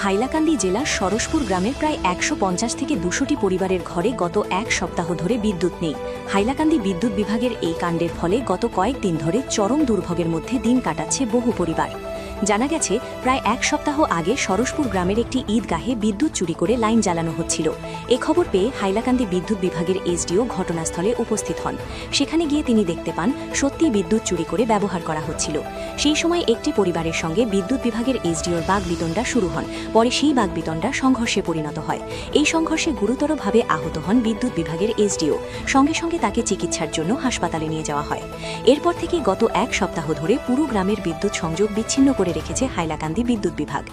হাইলাকান্দি জেলার সরসপুর গ্রামের প্রায় ১৫০ থেকে ২০০টি পরিবারের ঘরে গত এক সপ্তাহ ধরে বিদ্যুৎ নেই। হাইলাকান্দি বিদ্যুৎ বিভাগের এই কাণ্ডের ফলে গত কয়েকদিন ধরে চরম দুর্ভোগের মধ্যে দিন কাটাচ্ছে বহু পরিবার। জানা গেছে, প্রায় এক সপ্তাহ আগে সরসপুর গ্রামের একটি ঈদগাহে বিদ্যুৎ চুরি করে লাইন জ্বালানো হচ্ছিল। এ খবর পেয়ে হাইলাকান্দি বিদ্যুৎ বিভাগের এসডিও ঘটনাস্থলে উপস্থিত হন। সেখানে গিয়ে তিনি দেখতে পান সত্যি বিদ্যুৎ চুরি করে ব্যবহার করা হচ্ছিল। সেই সময় একটি পরিবারের সঙ্গে বিদ্যুৎ বিভাগের এসডিওর বাগবিতণ্ডা শুরু হন। পরে সেই বাগবিতণ্ডা সংঘর্ষে পরিণত হয়। এই সংঘর্ষে গুরুতরভাবে আহত হন বিদ্যুৎ বিভাগের এসডিও। সঙ্গে সঙ্গে তাকে চিকিৎসার জন্য হাসপাতালে নিয়ে যাওয়া হয়। এরপর থেকে গত এক সপ্তাহ ধরে পুরো গ্রামের বিদ্যুৎ সংযোগ বিচ্ছিন্ন করে রেখেছে হাইলাকান্দি বিদ্যুৎ বিভাগ।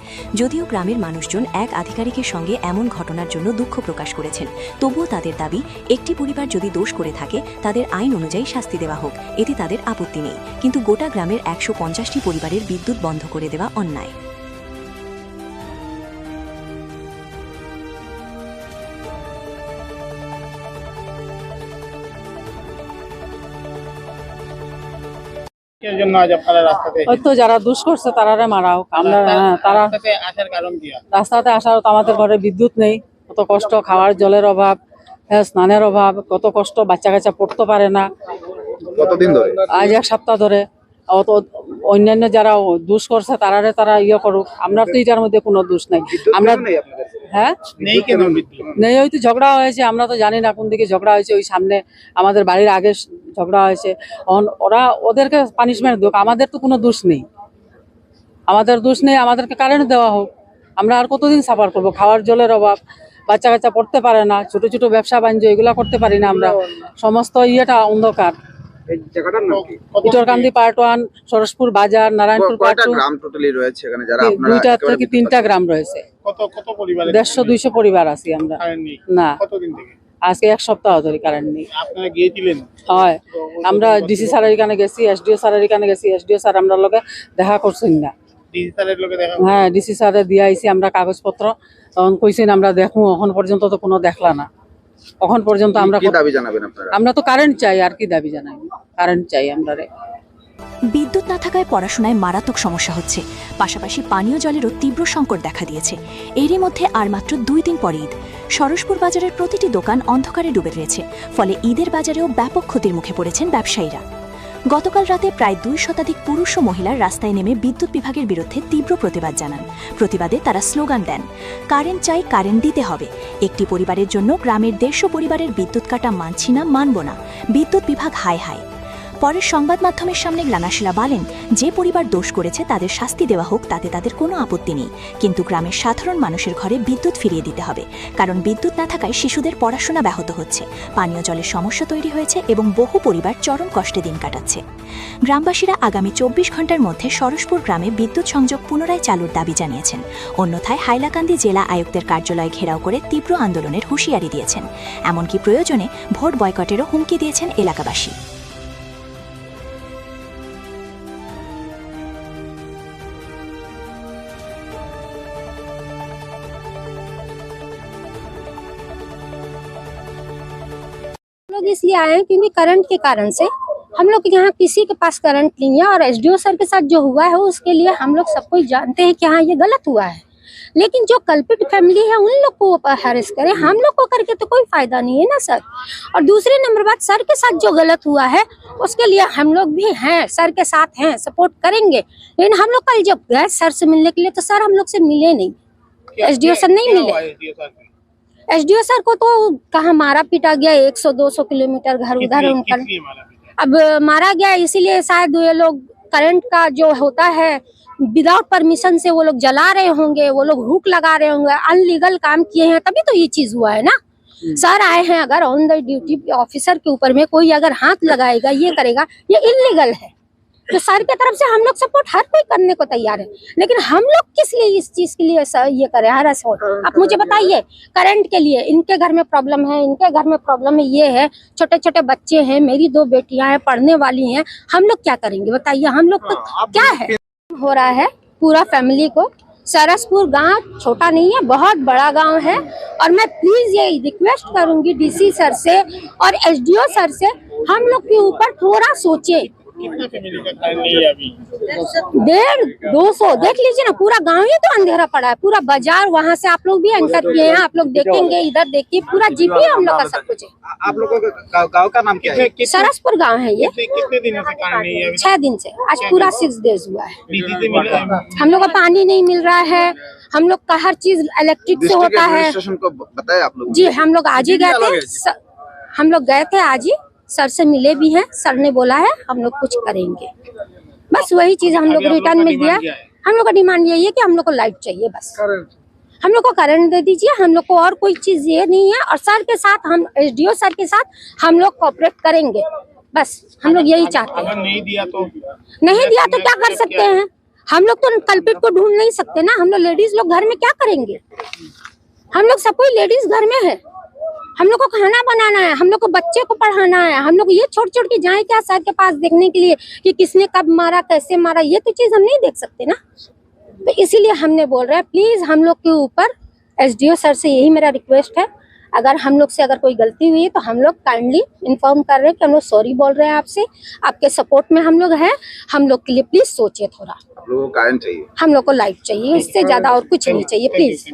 যদিও গ্রামের মানুষজন এক আধিকারিকের সঙ্গে এমন ঘটনার জন্য দুঃখ প্রকাশ করেছেন, তবুও তাদের দাবি, একটি পরিবার যদি দোষ করে থাকে তাদের আইন অনুযায়ী শাস্তি দেওয়া হোক, এতে তাদের আপত্তি নেই। কিন্তু গোটা গ্রামের ১৫০টি পরিবারের বিদ্যুৎ বন্ধ করে দেওয়া অন্যায়। যারা দুষ করছে তারা মারা হোক। আমরা তারা রাস্তাতে আসার, আমাদের ঘরে বিদ্যুৎ নেই, কত কষ্ট, খাওয়ার জলের অভাব, স্নানের অভাব, কত কষ্ট, বাচ্চা কাচ্চা পড়তে পারে না। কতদিন ধরে? আজ এক সপ্তাহ ধরে। অন্যান্য যারা দুষ করছে তারা ইয়ে করুক, আমরা তো এটার মধ্যে কোনো দোষ নাই। আমরা হ্যাঁ নেই, হয়তো ঝগড়া হয়েছে, আমরা তো জানি না কোন দিকে ঝগড়া হয়েছে। ওই সামনে আমাদের বাড়ির আগে ঝগড়া হয়েছে, ওরা ওদেরকে পানিশমেন্ট দেখ, আমাদের তো কোনো দোষ নেই। আমাদের দোষ নেই, আমাদেরকে কারেন্ট দেওয়া হোক। আমরা আর কতদিন সাফার করবো? খাওয়ার জলের অভাব, বাচ্চা কাচ্চা পড়তে পারে না, ছোট ছোট ব্যবসা বাণিজ্য এগুলা করতে পারি না আমরা। সমস্ত ইয়েটা অন্ধকার। ইটরকান্দি পার্ট 1, সরসপুর বাজার, নারায়ণপুর পার্ট 2, গ্রাম টোটালি রয়েছে এখানে, যারা আপনারা 2টা থেকে 3টা গ্রাম রয়েছে। কত পরিবার? 150-200 পরিবার আছি আমরা। না, কতদিন থেকে? আজকে এক সপ্তাহ ধরে কারেন্ট নেই। আপনারা গিয়েছিলেন? হয়, আমরা ডিসি স্যারের এখানে গেছি, এসডিও স্যারের এখানে গেছি। এসডিও স্যার আমরা লগে দেখা করছেন না। ডিসি স্যারের লগে দেখা? হ্যাঁ, ডিসি স্যারে দিয়ে আইছি আমরা কাগজপত্র, তখন কইছেন আমরা দেখো। এখন পর্যন্ত তো কোনো দেখলা না। এখন পর্যন্ত আমরা কি দাবি জানাবেন আপনারা? আমরা তো কারেন্ট চাই, আর কি দাবি জানাই? কারেন্ট চাই আমরা। বিদ্যুৎ না থাকায় পড়াশোনায় মারাত্মক সমস্যা হচ্ছে, পাশাপাশি পানীয় জলেরও তীব্র সংকট দেখা দিয়েছে। এরই মধ্যে আর মাত্র 2 দিন পরে ঈদ। সরসপুর বাজারের প্রতিটি দোকান অন্ধকারে ডুবে রয়েছে, ফলে ঈদের বাজারেও ব্যাপক ক্ষতির মুখে পড়েছেন ব্যবসায়ীরা। গতকাল রাতে প্রায় 2 শতাধিক পুরুষ ও মহিলার রাস্তায় নেমে বিদ্যুৎ বিভাগের বিরুদ্ধে তীব্র প্রতিবাদ জানান। প্রতিবাদে তারা স্লোগান দেন, কারেন্ট চাই, কারেন্ট দিতে হবে। একটি পরিবারের জন্য গ্রামের 150 পরিবারের বিদ্যুৎ কাটা মানছি না, মানব না। বিদ্যুৎ বিভাগ হায় হায়। পরের সংবাদ মাধ্যমের সামনে গ্লানাশিলা বলেন, যে পরিবার দোষ করেছে তাদের শাস্তি দেওয়া হোক, তাতে তাদের কোনো আপত্তি নেই। কিন্তু গ্রামের সাধারণ মানুষের ঘরে বিদ্যুৎ ফিরিয়ে দিতে হবে, কারণ বিদ্যুৎ না থাকায় শিশুদের পড়াশোনা ব্যাহত হচ্ছে, পানীয় জলের সমস্যা তৈরি হয়েছে এবং বহু পরিবার চরম কষ্টে দিন কাটাচ্ছে। গ্রামবাসীরা আগামী 24 ঘন্টার মধ্যে সরসপুর গ্রামে বিদ্যুৎ সংযোগ পুনরায় চালুর দাবি জানিয়েছেন। অন্যথায় হাইলাকান্দি জেলা আয়ুক্তের কার্যালয় ঘেরাও করে তীব্র আন্দোলনের হুঁশিয়ারি দিয়েছেন। এমনকি প্রয়োজনে ভোট বয়কটেরও হুমকি দিয়েছেন এলাকাবাসী। लोग इसलिए आए हैं क्योंकि करंट के कारण से हम लोग यहाँ किसी के पास करंट नहीं है, और एसडीओ सर के साथ जो हुआ है उसके लिए हम लोग सब कोई जानते हैं कि हाँ ये गलत हुआ है। लेकिन जो कल्पित फैमिली है उन लोग को हैरेस करें, हम लोग को करके तो कोई फायदा नहीं है ना सर। और दूसरी नंबर बात, सर के साथ जो गलत हुआ है उसके लिए हम लोग भी हैं, सर के साथ हैं, सपोर्ट करेंगे। लेकिन हम लोग कल जब गए सर से मिलने के लिए तो सर हम लोग से मिले नहीं, एसडीओ सर नहीं मिले। एसडीओ सर को तो कहाँ मारा पीटा गया, 100-200 किलोमीटर घर उधर उनका अब मारा गया। इसीलिए शायद ये लोग करंट का जो होता है विदाउट परमिशन से वो लोग जला रहे होंगे, वो लोग हुक लगा रहे होंगे, अनलीगल काम किए हैं, तभी तो ये चीज हुआ है ना। सर आए हैं, अगर ऑन द ड्यूटी ऑफिसर के ऊपर में कोई अगर हाथ लगाएगा, ये करेगा, ये इलीगल है। तो सर की तरफ से हम लोग सपोर्ट हर कोई करने को तैयार है, लेकिन हम लोग किस लिए इस चीज के लिए ये करें हर सपोर्ट? आप मुझे बताइए, करंट के लिए इनके घर में प्रॉब्लम है, इनके घर में प्रॉब्लम है, ये है, छोटे छोटे बच्चे हैं, मेरी 2 बेटियां हैं, पढ़ने वाली हैं, हम लोग क्या करेंगे बताइए? हम लोग तो क्या है हो रहा है पूरा फैमिली को। सरसपुर गांव छोटा नहीं है, बहुत बड़ा गांव है, और मैं प्लीज ये रिक्वेस्ट करूंगी डीसी सर से और एसडीओ सर से, हम लोग के ऊपर थोड़ा सोचे कितना फैमिली का कारण नहीं है अभी? 150-200 देख लीजिए ना, पूरा गांव ही तो अंधेरा पड़ा है, पूरा बाजार वहाँ से आप लोग भी एंटर किए हैं, आप लोग देखेंगे इधर देखिए पूरा जीपी हम लोग का सब कुछ है। आप लोगों का गाँव का नाम क्या है? सरसपुर गांव है ये, कितने दिनों से कारण नहीं है अभी? 6 दिन से, आज पूरा 6 डेज हुआ है। बिजली से मिला है? हम लोग को पानी नहीं मिल रहा है, हम लोग का हर चीज इलेक्ट्रिक से डिस्ट्रिक्ट होता है। एडमिनिस्ट्रेशन को बताया आप लोग? जी हम लोग आज ही गए थे, हम लोग गए थे आज ही, सर से मिले भी हैं, सर ने बोला है हम लोग कुछ करेंगे, बस वही चीज हम लोग रिटर्न में दिया। हम लोग का डिमांड यही है कि हम लोग को लाइट चाहिए, बस हम लोग को करंट दे दीजिए, हम लोग को और कोई चीज ये नहीं है। और सर के साथ हम एसडीओ सर के साथ हम लोग कोऑपरेट करेंगे, बस हम लोग यही चाहते हैं। अगर नहीं दिया तो? नहीं दिया तो क्या कर सकते हैं, हम लोग तो कल्पित को ढूंढ नहीं सकते ना, हम लोग लेडीज लोग घर में क्या करेंगे, हम लोग सब कोई लेडीज घर में है, हम लोग को खाना बनाना है, हम लोग को बच्चे को पढ़ाना है, हम लोग ये छोड़ छोड़ के जाए क्या सर के पास देखने के लिए कि किसने कब मारा कैसे मारा, ये तो चीज हम नहीं देख सकते ना। तो इसीलिए हमने बोल रहे हैं प्लीज हम लोग के ऊपर एसडीओ सर से यही मेरा रिक्वेस्ट है, अगर हम लोग से अगर कोई गलती हुई है तो हम लोग काइंडली इन्फॉर्म कर रहे हैं कि हम लोग सॉरी बोल रहे हैं आपसे, आपके सपोर्ट में हम लोग हैं, हम लोग के लिए प्लीज सोचिए थोड़ा। आप लोगों को कारण चाहिए? हम लोग को लाइट चाहिए, इससे ज्यादा और कुछ नहीं चाहिए प्लीज।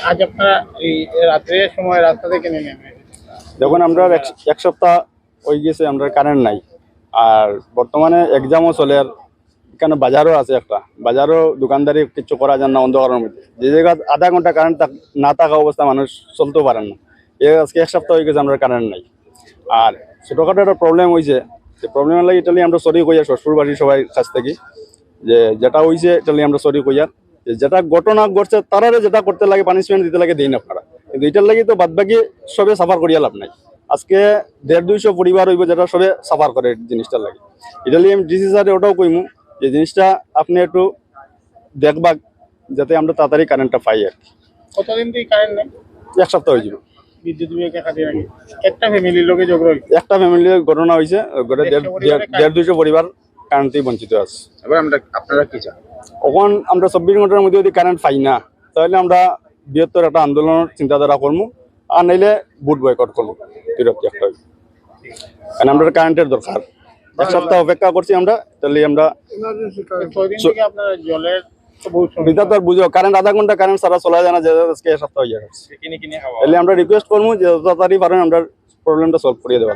আজ আপনারা এই রাত্রের সময় রাস্তা থেকে নেমে দেখুন আমরা এক সপ্তাহ হয়ে গেছে আমরা কারেন্ট নাই, আর বর্তমানে এক্সামও চলে, আর এখানে বাজারও আছে, একটা বাজারও দোকানদারি কিছু করা যায় না অন্ধকারের মধ্যে, যে জায়গায় আধা ঘন্টা কারেন্ট না থাকা অবস্থা মানুষ চলতেও পারেন না। আজকে এক সপ্তাহ হয়ে গেছে আমরা কারেন্ট নাই, আর ছোটোখাটো একটা প্রবলেম হয়েছে, সেই প্রবলেমের লাগে ইটালি আমরা সরি কইয়া শ্বশুর বাড়ির সবাই কাছ থেকে, যে যেটা হয়েছে ইটালি আমরা সরি কইয়া, যেটা ঘটনা ঘটছে তারারে যেটা করতে লাগে পানিশমেন্ট দিতে লাগে দিন আপনারা, কিন্তু এটার লাগে তো বাদ বাকি সবে সাফার করিয়া লাভ নাই। আজকে 150-200 পরিবার হইব যেটা সবে সাফার করে জিনিসটার লাগে। এটা লিয়ে আমি ডিসি স্যার ওটাও কইমু যে জিনিসটা আপনি একটু দেখবা যাতে আমরা তাড়াতাড়ি কারেন্টটা পাই। আর কতদিন থেকে কারেন্ট নেই? এক সপ্তাহ হয়ে যাবে। বিদ্যুৎ বিভাগে কাটিয়ে রাখি একটা ফ্যামিলির লোকে ঝগড়া হয়েছে, একটা ফ্যামিলির ঘটনা হয়েছে, 150-200 পরিবার কারেন্টই বঞ্চিত আছে। এবার আপনারা কি চান? এখন আমরা 24 ঘন্টার মধ্যে যদি কারেন্ট পাই না তাহলে আমরা বৃহত্তর একটা আন্দোলনের চিন্তাধারা করবো, আর নাইলে বুট বয়কট করবো বিরক্তি একটা, কারণ আমরা কারেন্টের দরকার। এক সপ্তাহ অপেক্ষা করছি আমরা, তাহলে আমরা কয়দিন থেকে আপনারা জলের তো বহুত সমস্যা। বিদ্যুৎ আর বুঝো কারেন্ট আধা ঘন্টা কারেন্ট সারা চলা যায় না, যে আজকে এক সপ্তাহ হয়ে যাচ্ছে। তাহলে আমরা রিকোয়েস্ট করবো যে যত তাড়াতাড়ি পারেন আমরা প্রবলেমটা সলভ করিয়ে দেওয়া।